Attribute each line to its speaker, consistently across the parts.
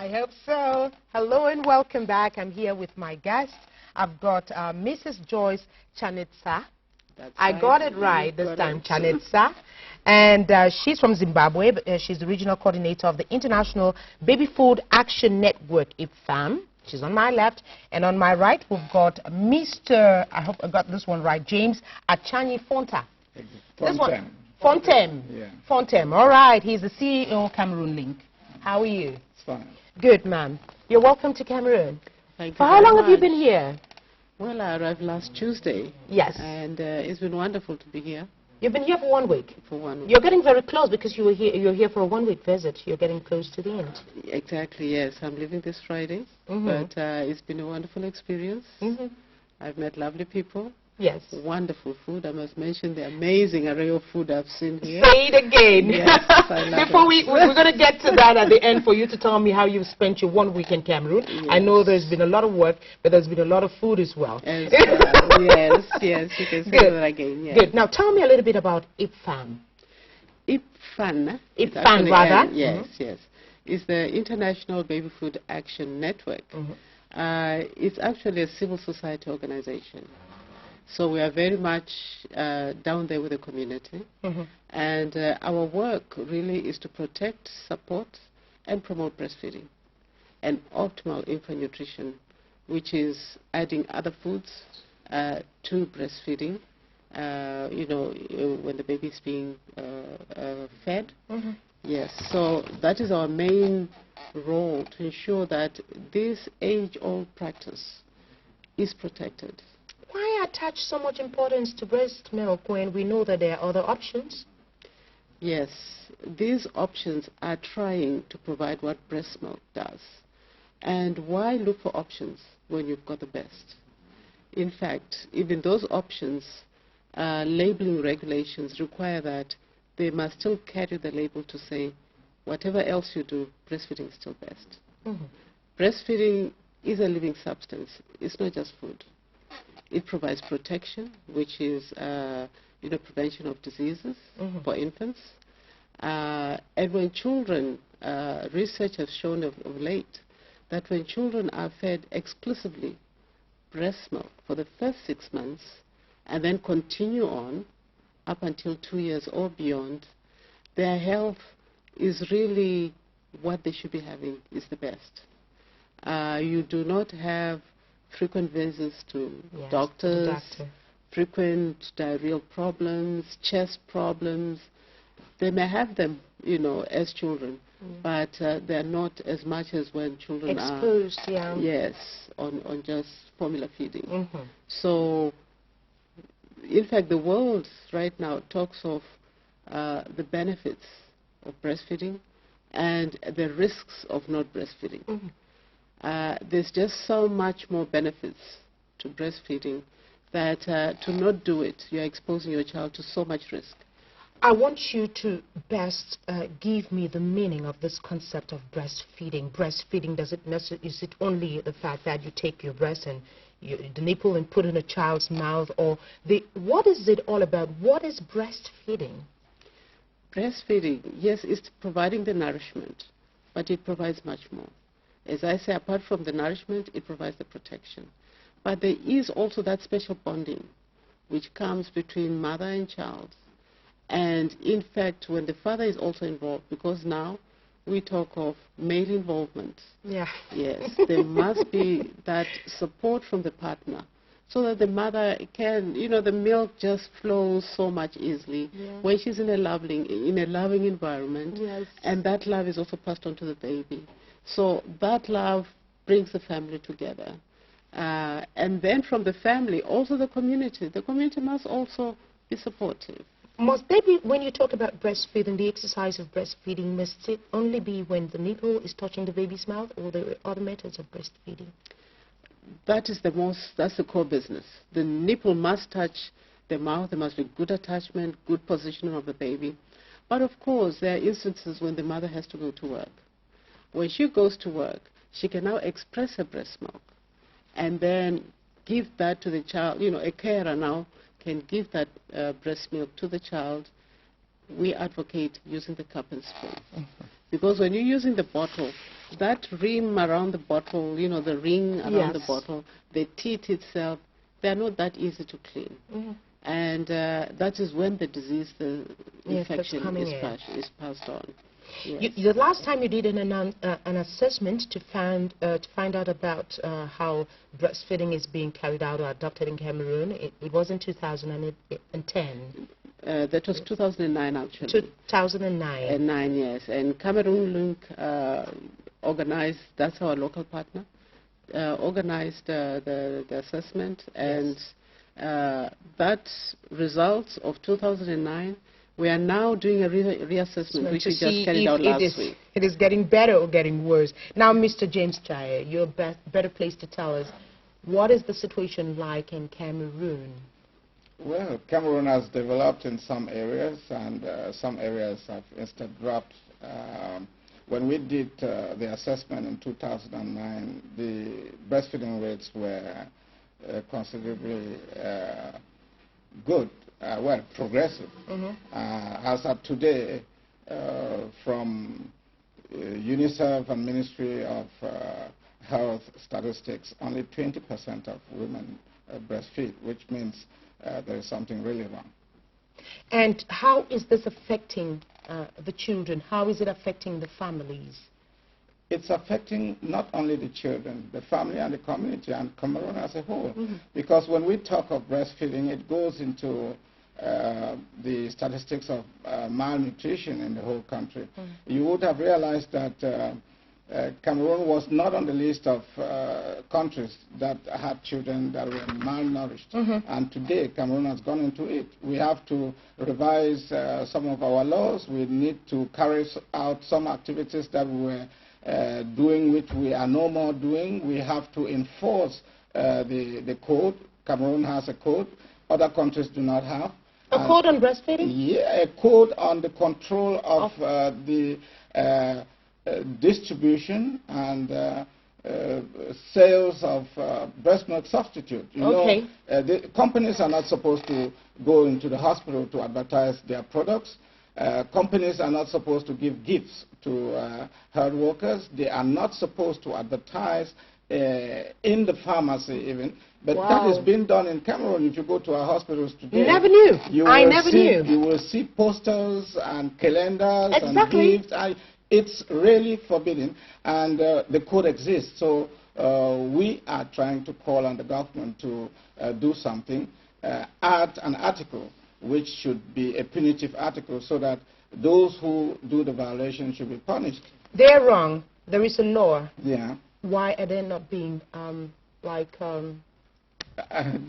Speaker 1: I hope so. Hello and welcome back. I'm here with my guest. I've got Mrs. Joyce Chanetsa. I got it right this time, Chanetsa. And she's from Zimbabwe. She's the regional coordinator of the International Baby Food Action Network, IBFAN. She's on my left. And on my right, we've got Mr. I hope I got this one right, James Achanyi-Fontem. Fontem.
Speaker 2: Yeah.
Speaker 1: Fontem. All right. He's the CEO of Cameroon Link. How are you?
Speaker 2: It's fine.
Speaker 1: Good, ma'am. You're welcome to Cameroon.
Speaker 3: Thank you.
Speaker 1: For how long have you been here?
Speaker 3: Well, I arrived last Tuesday.
Speaker 1: Yes.
Speaker 3: And it's been wonderful to be here.
Speaker 1: You've been here for 1 week?
Speaker 3: For 1 week.
Speaker 1: You're getting very close because you're here for a 1 week visit. You're getting close to the end.
Speaker 3: Exactly, yes. I'm leaving this Friday. But it's been a wonderful experience. I've met lovely people.
Speaker 1: Yes.
Speaker 3: Wonderful food. I must mention the amazing array of food I've seen here.
Speaker 1: Say it again.
Speaker 3: Yes, I love
Speaker 1: Before we're going to get to that at the end for you to tell me how you've spent your 1 week in Cameroon.
Speaker 3: Yes.
Speaker 1: I know there's been a lot of work, but there's been a lot of food as well.
Speaker 3: Yes, yes, you can say that again. Yes.
Speaker 1: Good. Now tell me a little bit about IBFAN.
Speaker 3: IBFAN.
Speaker 1: IBFAN, rather.
Speaker 3: Yes, yes. It's the International Baby Food Action Network. It's actually a civil society organization. So we are very much down there with the community. And our work really is to protect, support, and promote breastfeeding and optimal infant nutrition, which is adding other foods to breastfeeding, you know, when the baby is being fed. Yes, so that is our main role, to ensure that this age-old practice is protected.
Speaker 1: Why attach so much importance to breast milk when we know that there are other options?
Speaker 3: Yes, these options are trying to provide what breast milk does. And why look for options when you've got the best? In fact, even those options, labeling regulations require that they must still carry the label to say, whatever else you do, breastfeeding is still best. Breastfeeding is a living substance. It's not just food. It provides protection, which is you know, prevention of diseases for infants. And when children, research has shown of late that when children are fed exclusively breast milk for the first 6 months and then continue on up until 2 years or beyond, their health is really what they should be having, is the best. You do not have frequent visits to doctors, frequent diarrheal problems, chest problems. They may have them, you know, as children, but they're not as much as when children
Speaker 1: exposed,
Speaker 3: are yes, on just formula feeding. So, in fact, the world right now talks of the benefits of breastfeeding and the risks of not breastfeeding. There's just so much more benefits to breastfeeding that to not do it, you're exposing your child to so much risk.
Speaker 1: I want you to best give me the meaning of this concept of breastfeeding. Breastfeeding, is it only the fact that you take your breast and the nipple and put it in a child's mouth, or what is it all about? What is breastfeeding?
Speaker 3: Breastfeeding, yes, it's providing the nourishment, but it provides much more. As I say, apart from the nourishment, it provides the protection. But there is also that special bonding which comes between mother and child. And in fact, when the father is also involved, because now we talk of male involvement.
Speaker 1: Yeah.
Speaker 3: Yes, there must be that support from the partner so that the mother can, you know, the milk just flows so much easily when she's in a loving environment. And that love is also passed on to the baby. So that love brings the family together. And then from the family, also the community. The community must also be supportive.
Speaker 1: Must they be, when you talk about breastfeeding, the exercise of breastfeeding, must it only be when the nipple is touching the baby's mouth, or there are other methods of breastfeeding?
Speaker 3: That's the core business. The nipple must touch the mouth. There must be good attachment, good positioning of the baby. But of course, there are instances when the mother has to go to work. When she goes to work, she can now express her breast milk and then give that to the child. You know, a carer now can give that breast milk to the child. We advocate using the cup and spoon. Because when you're using the bottle, that rim around the bottle, you know, the ring around the bottle, the teat itself, they are not that easy to clean. And that is when the disease, the infection is passed on. Yes.
Speaker 1: The last time you did an assessment to find out about how breastfeeding is being carried out or adopted in Cameroon, it was in 2010.
Speaker 3: That was 2009, actually.
Speaker 1: 2009.
Speaker 3: 9, yes. And Cameroon Link organized, that's our local partner, organized the assessment, and that results of 2009, we are now doing a reassessment, which we just carried out last week.
Speaker 1: It is getting better or getting worse. Now, Mr. James Chaye, you're better placed to tell us, what is the situation like in Cameroon?
Speaker 2: Well, Cameroon has developed in some areas, and some areas have instead dropped. When we did the assessment in 2009, the breastfeeding rates were considerably good. Well, progressive. As of today, from UNICEF and Ministry of Health statistics, only 20% of women breastfeed, which means there is something really wrong.
Speaker 1: And how is this affecting the children? How is it affecting the families?
Speaker 2: It's affecting not only the children, the family and the community and Cameroon as a whole. Because when we talk of breastfeeding, it goes into the statistics of malnutrition in the whole country. You would have realized that Cameroon was not on the list of countries that had children that were malnourished. And today, Cameroon has gone into it. We have to revise some of our laws. We need to carry out some activities that we were doing, which we are no more doing. We have to enforce the code. Cameroon has a code. Other countries do not have.
Speaker 1: A code on breastfeeding?
Speaker 2: Yeah, a code on the control of the distribution and sales of breast milk substitute. You know, the companies are not supposed to go into the hospital to advertise their products. Companies are not supposed to give gifts to health workers. They are not supposed to advertise in the pharmacy even. But that is being done in Cameroon. If you go to our hospitals today,
Speaker 1: never knew. I never knew.
Speaker 2: You will see posters and calendars and gifts. It's really forbidden, and the code exists. So we are trying to call on the government to do something, add an article which should be a punitive article so that those who do the violation should be punished.
Speaker 1: They're wrong. There is a law.
Speaker 2: Yeah.
Speaker 1: Why are they not being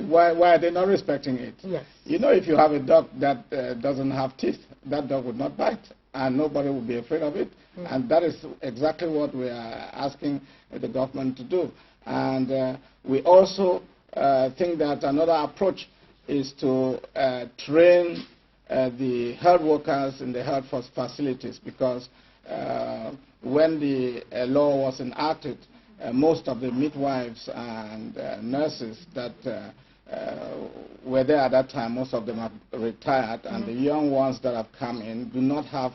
Speaker 2: why are they not respecting it?
Speaker 1: Yes.
Speaker 2: You know, if you have a dog that doesn't have teeth, that dog would not bite, and nobody will be afraid of it. And that is exactly what we are asking the government to do. And we also think that another approach is to train the health workers in the health facilities, because when the law was enacted, most of the midwives and nurses that were there at that time, most of them have retired, and the young ones that have come in do not have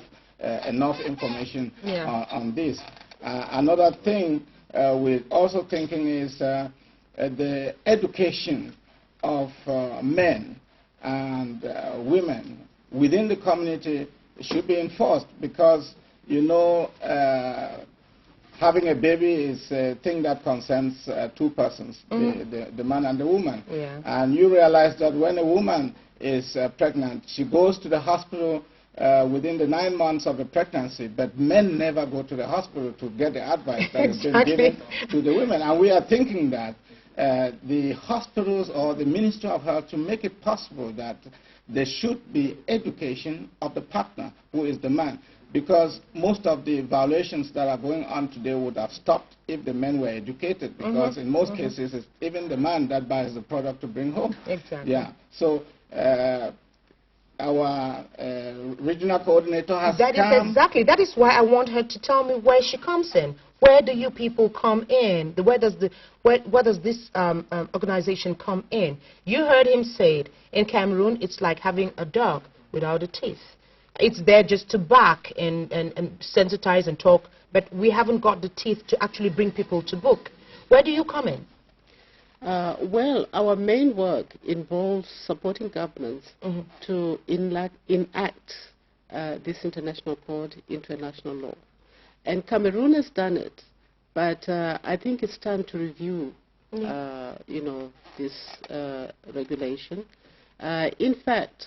Speaker 2: enough information on this. Another thing we're also thinking is the education of men and women within the community should be enforced, because, you know, having a baby is a thing that concerns two persons, the man and the woman. And you realize that when a woman is pregnant, she goes to the hospital within the 9 months of the pregnancy, but men never go to the hospital to get the advice that has been given to the women. And we are thinking that the hospitals or the Ministry of Health to make it possible that there should be education of the partner, who is the man. Because most of the violations that are going on today would have stopped if the men were educated. Because in most cases, it's even the man that buys the product to bring home.
Speaker 1: Exactly.
Speaker 2: Yeah. So our regional coordinator has come.
Speaker 1: That is why I want her to tell me where she comes in. Where do you people come in? Where does this organization come in? You heard him say it. In Cameroon, it's like having a dog without a teeth. it's there just to back and sensitize and talk, but we haven't got the teeth to actually bring people to book. Where do you come in?
Speaker 3: Well, our main work involves supporting governments to enact this international code into a national law. And Cameroon has done it, but I think it's time to review, this regulation. In fact,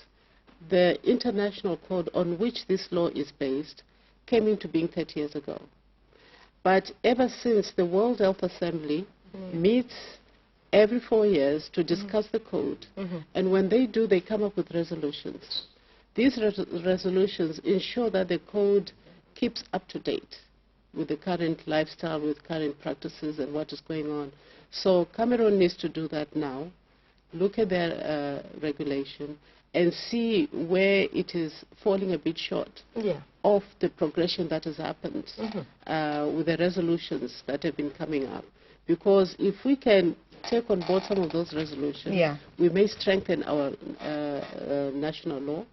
Speaker 3: the international code on which this law is based came into being 30 years ago. But ever since, the World Health Assembly meets every 4 years to discuss the code, and when they do, they come up with resolutions. These resolutions ensure that the code keeps up to date with the current lifestyle, with current practices and what is going on. So Cameroon needs to do that now, look at their regulation and see where it is falling a bit short of the progression that has happened with the resolutions that have been coming up. Because if we can take on board some of those resolutions, we may strengthen our national law.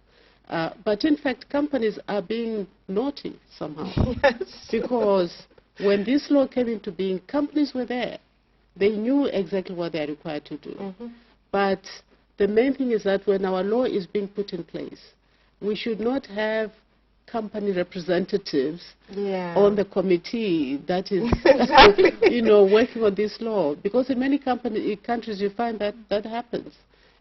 Speaker 3: But in fact, companies are being naughty somehow. Because when this law came into being, companies were there. They knew exactly what they are required to do. But the main thing is that when our law is being put in place, we should not have company representatives on the committee that is working on this law. Because in many countries you find that happens.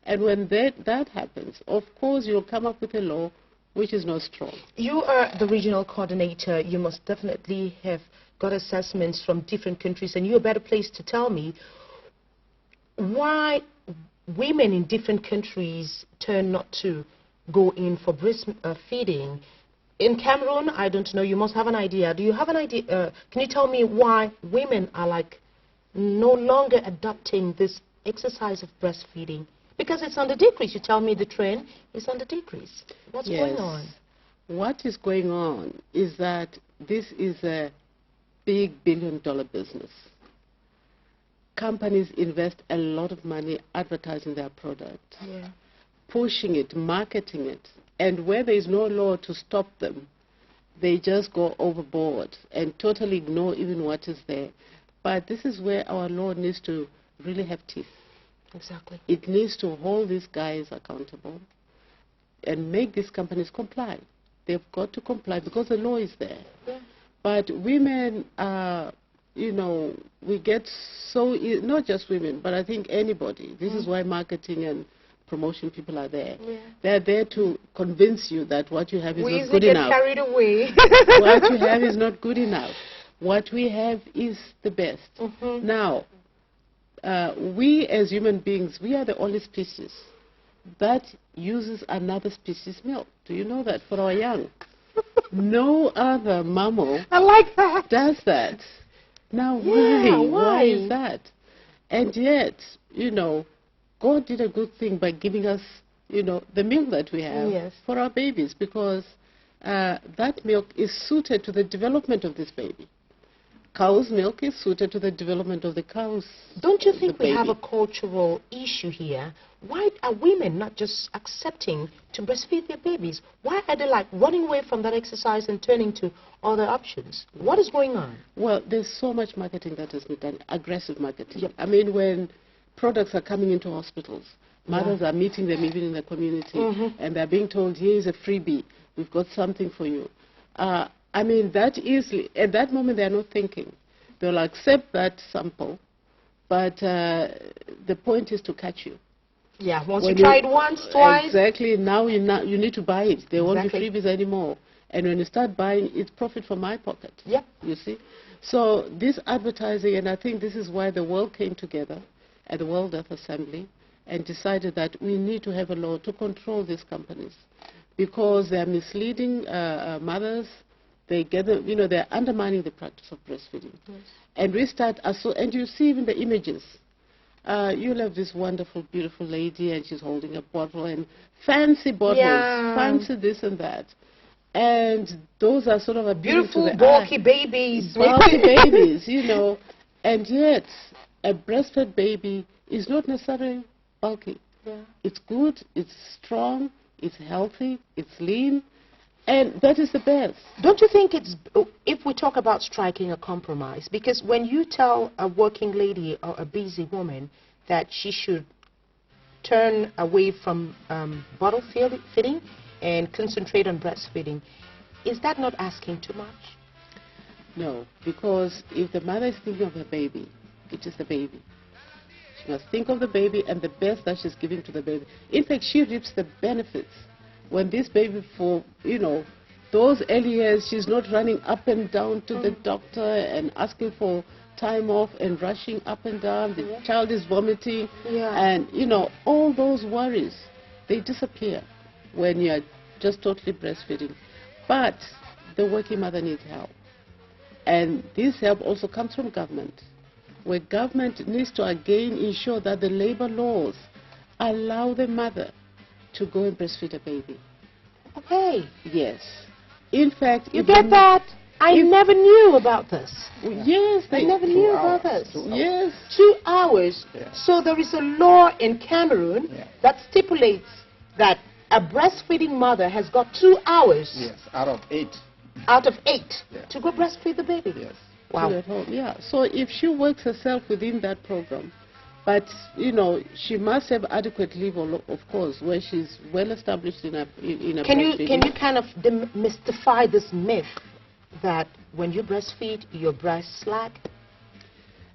Speaker 3: And when that happens, of course you'll come up with a law which is not strong. You
Speaker 1: are the regional coordinator. You must definitely have got assessments from different countries, and you're a better place to tell me why women in different countries turn not to go in for breastfeeding. In Cameroon, I don't know, you must have an idea. Do you have an idea? Can you tell me why women are no longer adopting this exercise of breastfeeding? Because it's on the decrease. You tell me the trend is on the decrease. What's going on?
Speaker 3: What is going on is that this is a big billion-dollar business. Companies invest a lot of money advertising their product, pushing it, marketing it, and where there is no law to stop them, they just go overboard and totally ignore even what is there. But this is where our law needs to really have teeth.
Speaker 1: Exactly.
Speaker 3: It needs to hold these guys accountable and make these companies comply. They've got to comply because the law is there. But women are, we get so, not just women, but I think anybody. This is why marketing and promotion people are there. They're there to convince you that what you have is not good enough.
Speaker 1: We carried away.
Speaker 3: What you have is not good enough. What we have is the best. Now, we as human beings, we are the only species that uses another species' milk. Do you know that? For our young. No other mammal does that. Now, why is that? And yet, God did a good thing by giving us, the milk that we have for our babies, because that milk is suited to the development of this baby. Cow's milk is suited to the development of the cows.
Speaker 1: Don't you think we have a cultural issue here? Why are women not just accepting to breastfeed their babies? Why are they running away from that exercise and turning to other options? What is going on?
Speaker 3: Well, there's so much marketing that has been done, aggressive marketing. I mean, when products are coming into hospitals, mothers are meeting them even in the community, and they're being told, here is a freebie, we've got something for you. I mean, that easily, at that moment they're not thinking. They'll accept that sample, but the point is to catch you.
Speaker 1: Yeah, once you try it once, twice.
Speaker 3: Exactly, now you need to buy it. There won't be freebies anymore. And when you start buying, it's profit from my pocket. You see? So this advertising, and I think this is why the world came together at the World Health Assembly and decided that we need to have a law to control these companies, because they're misleading mothers. They're undermining the practice of breastfeeding. And we start, and you see even the images. You'll have this wonderful, beautiful lady, and she's holding a bottle, and fancy bottles, fancy this and that. And those are sort of a
Speaker 1: beautiful, bulky babies.
Speaker 3: Bulky babies, And yet, a breastfed baby is not necessarily bulky. It's good, it's strong, it's healthy, it's lean. And that is the best.
Speaker 1: Don't you think it's, if we talk about striking a compromise, because when you tell a working lady or a busy woman that she should turn away from bottle feeding and concentrate on breastfeeding, is that not asking too much?
Speaker 3: No, because if the mother is thinking of her baby, it is the baby. She must think of the baby and the best that she's giving to the baby. In fact, she reaps the benefits. When this baby, for, those early years, she's not running up and down to the doctor and asking for time off and rushing up and down. The child is vomiting. And, all those worries, they disappear when you're just totally breastfeeding. But the working mother needs help. And this help also comes from government, where government needs to again ensure that the labor laws allow the mother to go and breastfeed a baby.
Speaker 1: Okay.
Speaker 3: Yes. In fact,
Speaker 1: you get that? I never knew about this.
Speaker 3: Yes,
Speaker 1: I never knew about this.
Speaker 3: Yes.
Speaker 1: 2 hours. Yeah. So there is a law in Cameroon that stipulates that a breastfeeding mother has got 2 hours.
Speaker 2: Yes, out of 8.
Speaker 1: Out of 8 to go breastfeed the baby.
Speaker 2: Yes.
Speaker 1: Wow.
Speaker 3: At home. Yeah. So if she works herself within that program, but she must have adequate leave, of course, where she's well established in a
Speaker 1: Can you kind of demystify this myth that when you breastfeed, your breasts slack?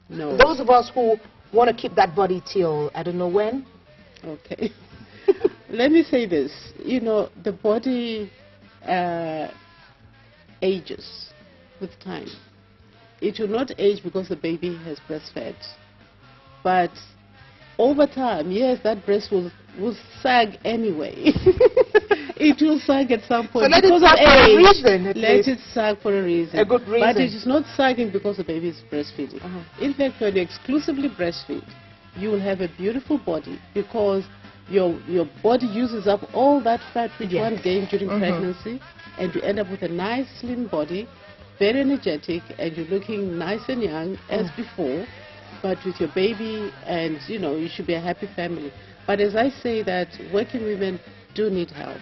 Speaker 3: No.
Speaker 1: Those of us who want to keep that body till I don't know when.
Speaker 3: Okay. Let me say this. The body ages with time. It will not age because the baby has breastfed. But over time, yes, that breast will sag anyway. It will sag at some point.
Speaker 1: So let it sag for a reason.
Speaker 3: Let it sag for a reason.
Speaker 1: A good reason.
Speaker 3: But it is not sagging because the baby is breastfeeding. In fact, when you exclusively breastfeed, you will have a beautiful body because your body uses up all that fat which one gained during pregnancy, and you end up with a nice slim body, very energetic, and you're looking nice and young as before. But with your baby, and you should be a happy family. But as I say, that working women do need help.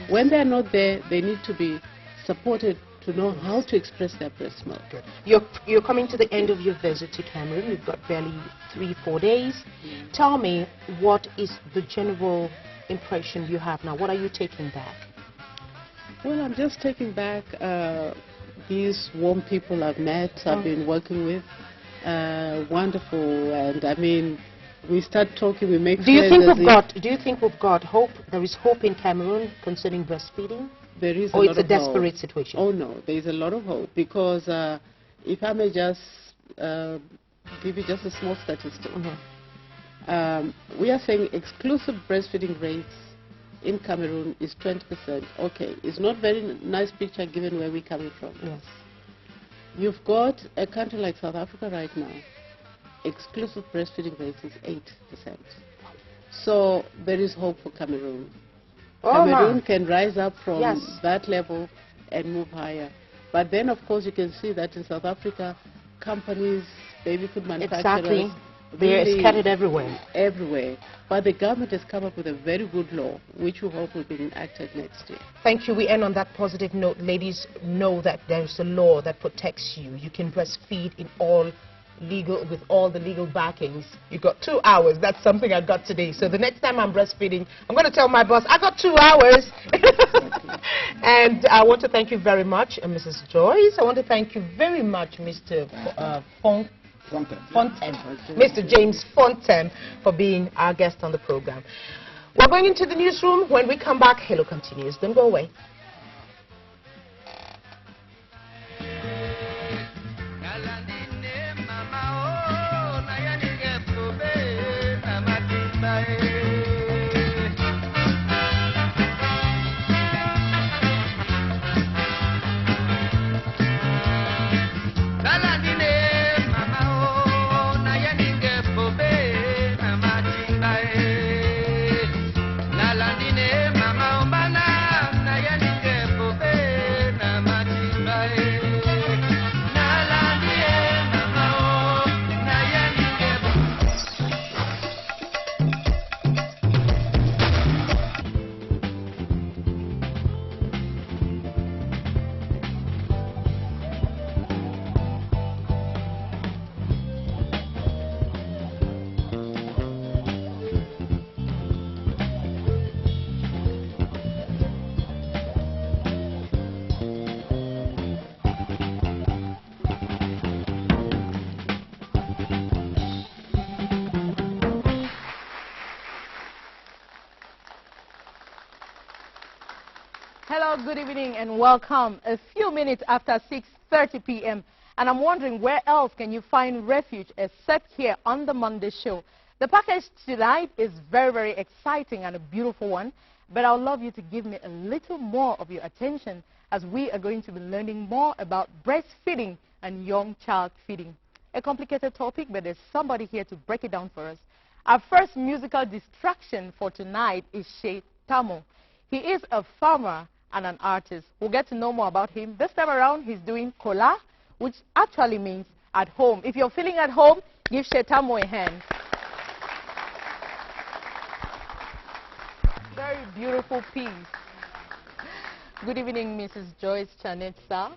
Speaker 3: When they're not there, they need to be supported to know how to express their breast milk.
Speaker 1: You're coming to the end of your visit to Cameroon. We've got barely 3-4 days. Tell me, what is the general impression you have now? What are you taking back?
Speaker 3: Well, I'm just taking back these warm people I've met, I've been working with. Wonderful, and I mean, we start talking, we make.
Speaker 1: Do you think we've got hope? There is hope in Cameroon concerning breastfeeding.
Speaker 3: There is,
Speaker 1: or it's a desperate situation.
Speaker 3: Oh no, there is a lot of hope because if I may just give you just a small statistic, we are saying exclusive breastfeeding rates in Cameroon is 20%. Okay, it's not very nice picture given where we're coming from.
Speaker 1: Yes.
Speaker 3: You've got a country like South Africa right now, exclusive breastfeeding rates is 8%. So there is hope for Cameroon. Cameroon can rise up from that level and move higher. But then, of course, you can see that in South Africa, companies, baby food manufacturers,
Speaker 1: they're scattered everywhere.
Speaker 3: Everywhere. But the government has come up with a very good law, which we hope will be enacted next year.
Speaker 1: Thank you. We end on that positive note. Ladies, know that there's a law that protects you. You can breastfeed in all legal, with all the legal backings. You got 2 hours. That's something I got today. So the next time I'm breastfeeding, I'm going to tell my boss, I got 2 hours. And I want to thank you very much, Mrs. Joyce. I want to thank you very much, Mr. Fontem, Mr. James Fontem, for being our guest on the program. We're going into the newsroom. When we come back, Hello continues. Don't go away.
Speaker 4: Mama, Well, good evening and welcome. A few minutes after 6:30 p.m. and I'm wondering where else can you find refuge except here on the Monday show. The package tonight is very, very exciting and a beautiful one, but I'd love you to give me a little more of your attention as we are going to be learning more about breastfeeding and young child feeding. A complicated topic, but there's somebody here to break it down for us. Our first musical distraction for tonight is Chanetsa. He is a farmer and an artist. We'll get to know more about him. This time around, he's doing kola, which actually means at home. If you're feeling at home, give Chanetsa a hand. Very beautiful piece. Good evening, Mrs. Joyce Chanetsa.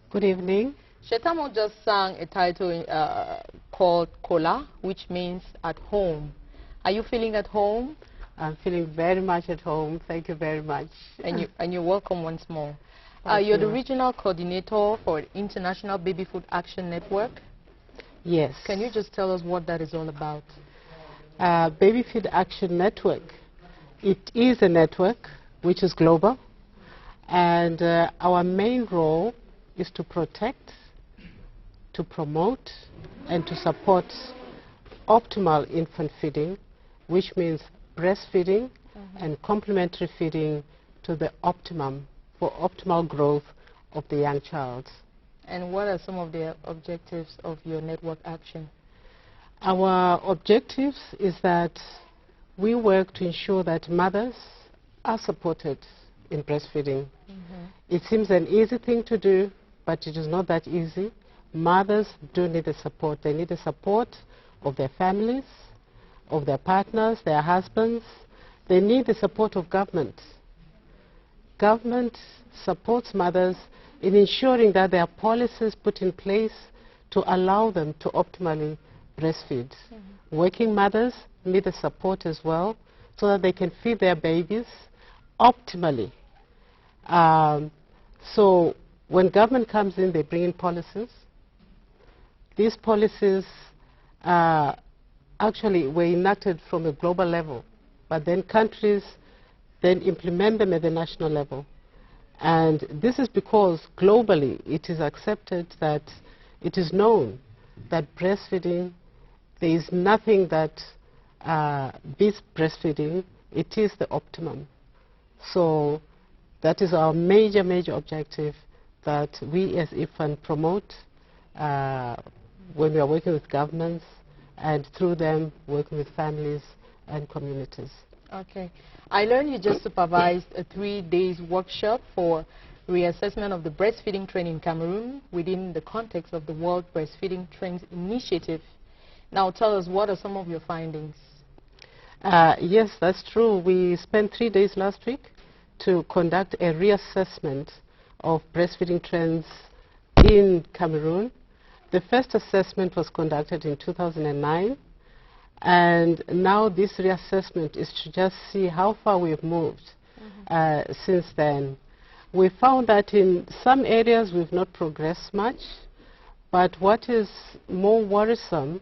Speaker 3: Good evening.
Speaker 4: Chanetsa just sang a title called Kola, which means at home. Are you feeling at home?
Speaker 3: I'm feeling very much at home. Thank you very much.
Speaker 4: And you're welcome once more. You're the regional coordinator for International Baby Food Action Network.
Speaker 3: Yes.
Speaker 4: Can you just tell us what that is all about?
Speaker 3: Baby Food Action Network. It is a network which is global, and our main role is to protect, to promote, and to support optimal infant feeding, which means breastfeeding and complementary feeding to the optimum for optimal growth of the young child.
Speaker 4: And what are some of the objectives of your network action?
Speaker 3: Our objectives is that we work to ensure that mothers are supported in breastfeeding. It seems an easy thing to do, but it is not that easy. Mothers do need the support. They need the support of their families, of their partners, their husbands. They need the support of government. Government supports mothers in ensuring that there are policies put in place to allow them to optimally breastfeed. Working mothers need the support as well so that they can feed their babies optimally. So when government comes in, they bring in policies. These policies actually were enacted from a global level, but then countries then implement them at the national level. And this is because globally it is accepted that it is known that breastfeeding, there is nothing that beats breastfeeding. It is the optimum. So that is our major objective that we as IBFAN promote when we are working with governments, and through them working with families and communities.
Speaker 4: Okay. I learned you just supervised a 3-day workshop for reassessment of the breastfeeding trend in Cameroon within the context of the World Breastfeeding Trends Initiative. Now tell us, what are some of your findings?
Speaker 3: Yes, that's true. We spent 3 days last week to conduct a reassessment of breastfeeding trends in Cameroon. The first assessment was conducted in 2009, and now this reassessment is to just see how far we've moved since then. We found that in some areas we've not progressed much, but what is more worrisome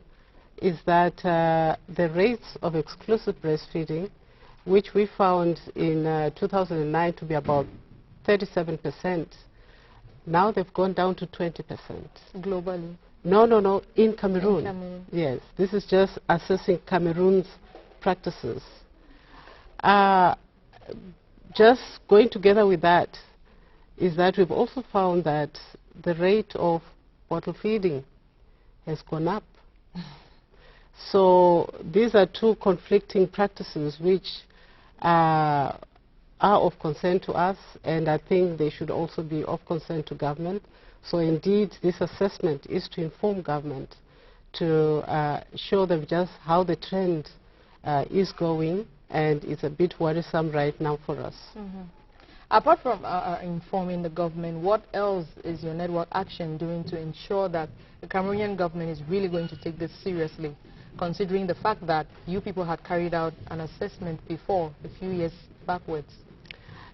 Speaker 3: is that the rates of exclusive breastfeeding, which we found in 2009 to be about 37%, now they've gone down to 20%.
Speaker 4: Globally?
Speaker 3: No, in Cameroon.
Speaker 4: In Cameroon.
Speaker 3: Yes, this is just assessing Cameroon's practices. Just going together with that is that we've also found that the rate of bottle feeding has gone up. So these are two conflicting practices which are of concern to us, and I think they should also be of concern to government. So indeed, this assessment is to inform government, to show them just how the trend is going, and it's a bit worrisome right now for us.
Speaker 4: Apart from informing the government, what else is your network action doing to ensure that the Cameroonian government is really going to take this seriously, considering the fact that you people had carried out an assessment before, a few years backwards?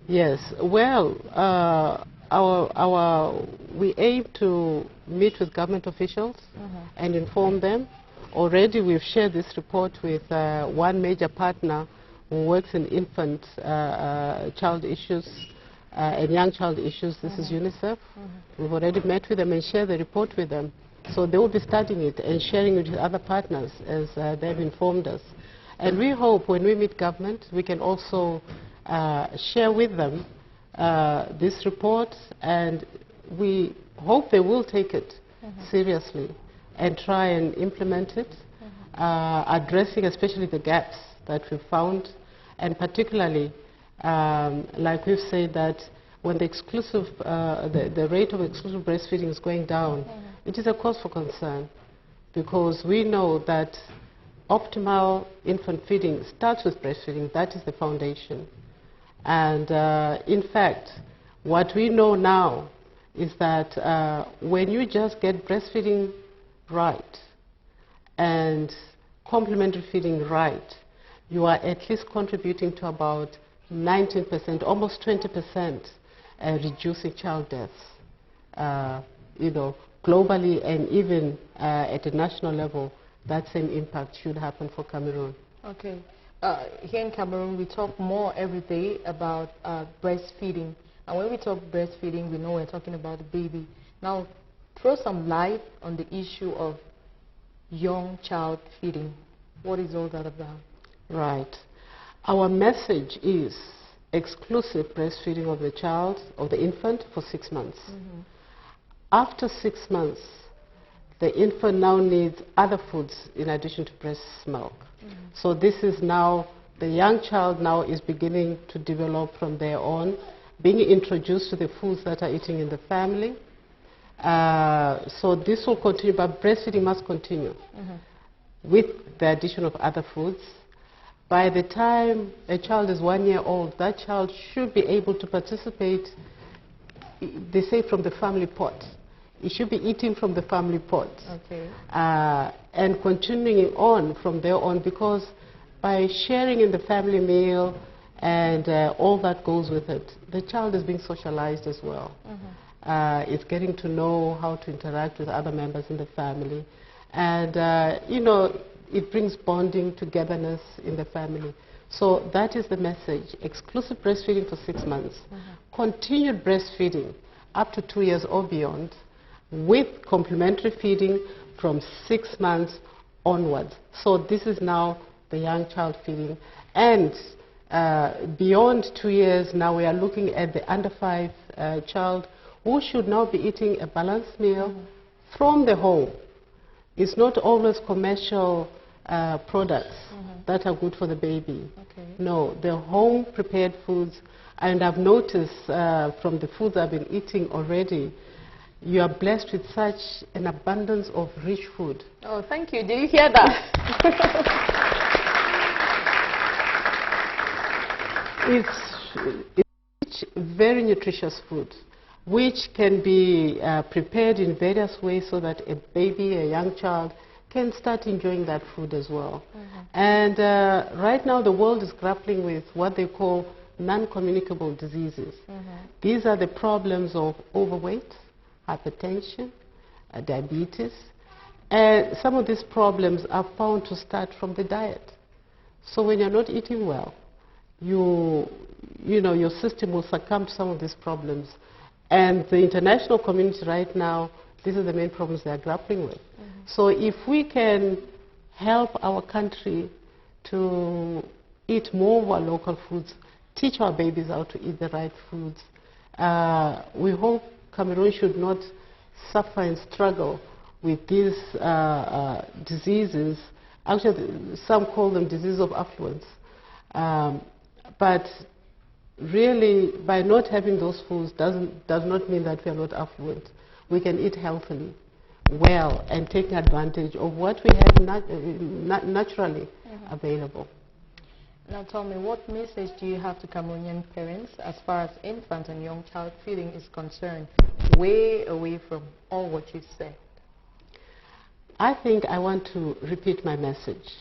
Speaker 3: Yes, well, we aim to meet with government officials and inform them. Already we've shared this report with one major partner who works in infant child issues and Young Child Issues. This is UNICEF. We've already met with them and shared the report with them. So they will be studying it and sharing it with other partners as they've informed us. And we hope when we meet government, we can also share with them this report, and we hope they will take it seriously and try and implement it, addressing especially the gaps that we've found, and particularly, like we've said, that when the rate of exclusive breastfeeding is going down, it is a cause for concern, because we know that optimal infant feeding starts with breastfeeding. That is the foundation. And in fact, what we know now is that when you just get breastfeeding right and complementary feeding right, you are at least contributing to about 19%, almost 20%, reducing child deaths, globally, and even at a national level. That same impact should happen for Cameroon.
Speaker 4: Okay. Here in Cameroon, we talk more every day about breastfeeding. And when we talk breastfeeding, we know we're talking about the baby. Now, throw some light on the issue of young child feeding. What is all that about?
Speaker 3: Right. Our message is exclusive breastfeeding of the child, of the infant, for 6 months. After 6 months, the infant now needs other foods in addition to breast milk. So this is now, the young child now is beginning to develop from there on, being introduced to the foods that are eating in the family. So this will continue, but breastfeeding must continue with the addition of other foods. By the time a child is 1 year old, that child should be able to participate, they say, from the family pot. It should be eating from the family pot.
Speaker 4: Okay.
Speaker 3: And continuing on from there on, because by sharing in the family meal and all that goes with it, the child is being socialized as well. It's getting to know how to interact with other members in the family. And, it brings bonding, togetherness in the family. So that is the message. Exclusive breastfeeding for 6 months. Continued breastfeeding up to 2 years or beyond, with complementary feeding from 6 months onwards. So this is now the young child feeding. And beyond 2 years, now we are looking at the under 5 child, who should now be eating a balanced meal from the home. It's not always commercial products that are good for the baby. No, the home prepared foods. And I've noticed from the foods I've been eating already, you are blessed with such an abundance of rich food.
Speaker 4: Oh, thank you. Did you hear that?
Speaker 3: It's very nutritious food, which can be prepared in various ways so that a baby, a young child, can start enjoying that food as well. And right now the world is grappling with what they call non-communicable diseases. These are the problems of overweight, hypertension, diabetes, and some of these problems are found to start from the diet. So when you're not eating well, your system will succumb to some of these problems. And the international community right now, these are the main problems they are grappling with. So if we can help our country to eat more of our local foods, teach our babies how to eat the right foods, we hope Cameroon should not suffer and struggle with these diseases. Actually, some call them diseases of affluence. But really, by not having those foods does not mean that we are not affluent. We can eat healthily, well, and take advantage of what we have naturally available.
Speaker 4: Now tell me, what message do you have to Cameroonian parents as far as infant and young child feeding is concerned, way away from all what you said?
Speaker 3: I think I want to repeat my message.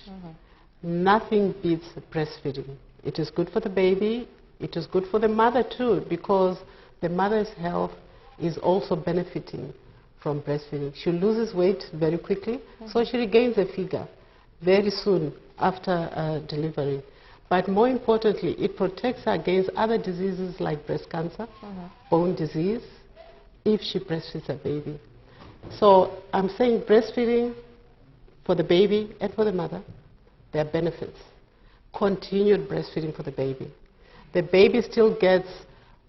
Speaker 3: Nothing beats breastfeeding. It is good for the baby. It is good for the mother too, because the mother's health is also benefiting from breastfeeding. She loses weight very quickly, so she regains a figure very soon after delivery. But more importantly, it protects her against other diseases like breast cancer, bone disease, if she breastfeeds her baby. So I'm saying breastfeeding for the baby and for the mother, there are benefits. Continued breastfeeding for the baby. The baby still gets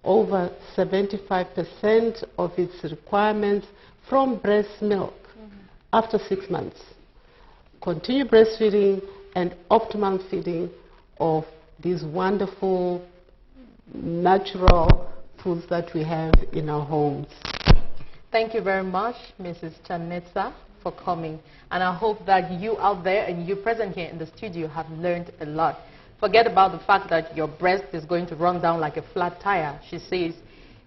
Speaker 3: over 75% of its requirements from breast milk after 6 months. Continue breastfeeding and optimal feeding of these wonderful natural foods that we have in our homes.
Speaker 4: Thank you very much, Mrs. Chanetsa, for coming. And I hope that you out there and you present here in the studio have learned a lot. Forget about the fact that your breast is going to run down like a flat tire. She says,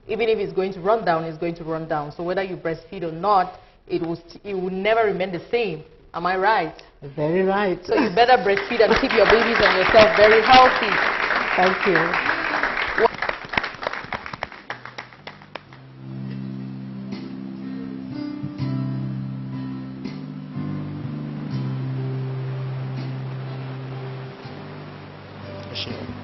Speaker 4: even if it's going to run down, it's going to run down. So whether you breastfeed or not, it will never remain the same. Am I right?
Speaker 3: Very right.
Speaker 4: So you better breastfeed and keep your babies and yourself very healthy.
Speaker 3: Thank you.
Speaker 5: Sure.